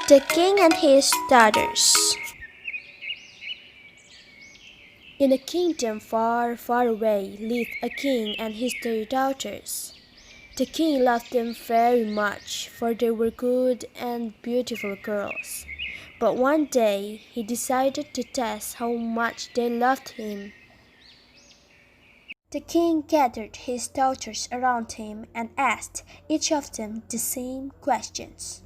The king and his daughters. In a kingdom far, far away lived a king and his 3 daughters. The king loved them very much, for they were good and beautiful girls. But one day he decided to test how much they loved him. The king gathered his daughters around him and asked each of them the same questions.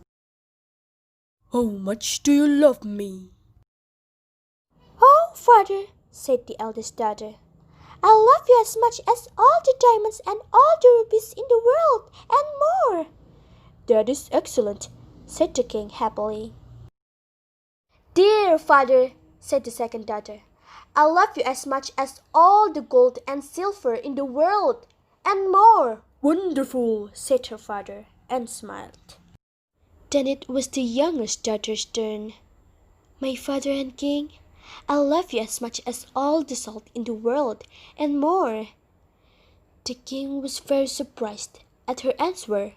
How much do you love me? "Oh, father," said the eldest daughter, "I love you as much as all the diamonds and all the rubies in the world, and more." That is excellent, said the king happily. "Dear father," said the second daughter, "I love you as much as all the gold and silver in the world, and more." Wonderful, said her father, and smiled. Then it was the youngest daughter's turn. "My father and king, I love you as much as all the salt in the world, and more." The king was very surprised at her answer.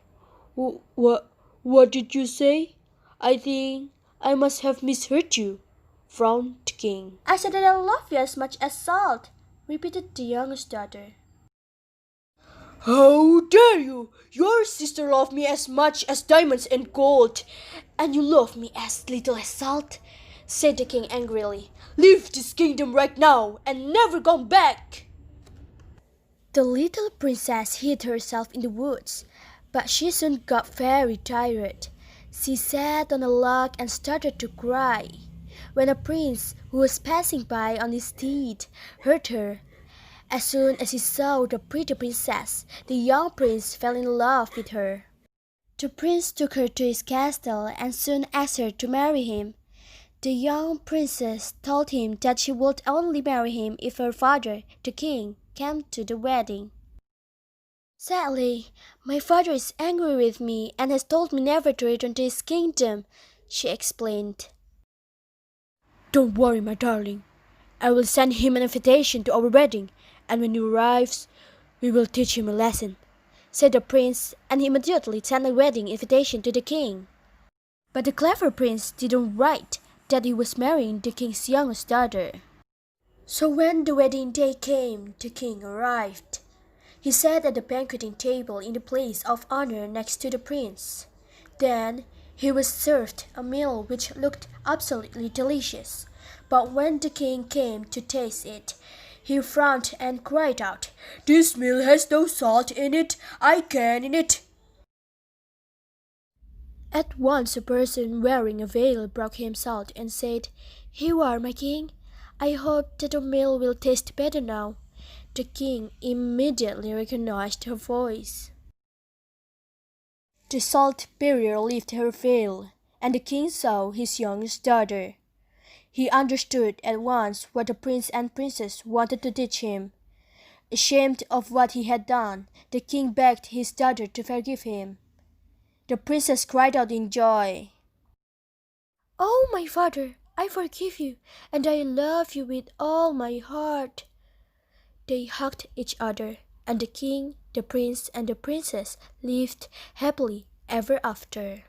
What did you say? I think I must have misheard you, frowned the king. "I said that I love you as much as salt," repeated the youngest daughter. How dare you! Your sister loved me as much as diamonds and gold, and you love me as little as salt, said the king angrily. Leave this kingdom right now and never come back. The little princess hid herself in the woods, but she soon got very tired. She sat on a log and started to cry. When a prince who was passing by on his steed heard her, as soon as he saw the pretty princess, the young prince fell in love with her. The prince took her to his castle and soon asked her to marry him. The young princess told him that she would only marry him if her father, the king, came to the wedding. "Sadly, my father is angry with me and has told me never to return to his kingdom," she explained. Don't worry, my darling. I will send him an invitation to our wedding, and when he arrives, we will teach him a lesson, said the prince, and he immediately sent a wedding invitation to the king. But the clever prince didn't write that he was marrying the king's youngest daughter. So when the wedding day came, the king arrived. He sat at the banqueting table in the place of honor next to the prince. Then he was served a meal which looked absolutely delicious. But when the king came to taste it, he frowned and cried out, "This meal has no salt in it. I can in it." At once a person wearing a veil broke him salt and said, "Here you are, my king. I hope that the meal will taste better now." The king immediately recognized her voice. The salt bearer lifted her veil, and the king saw his youngest daughter. He understood at once what the prince and princess wanted to teach him. Ashamed of what he had done, the king begged his daughter to forgive him. The princess cried out in joy, "Oh, my father, I forgive you, and I love you with all my heart." They hugged each other, and the king, the prince, and the princess lived happily ever after.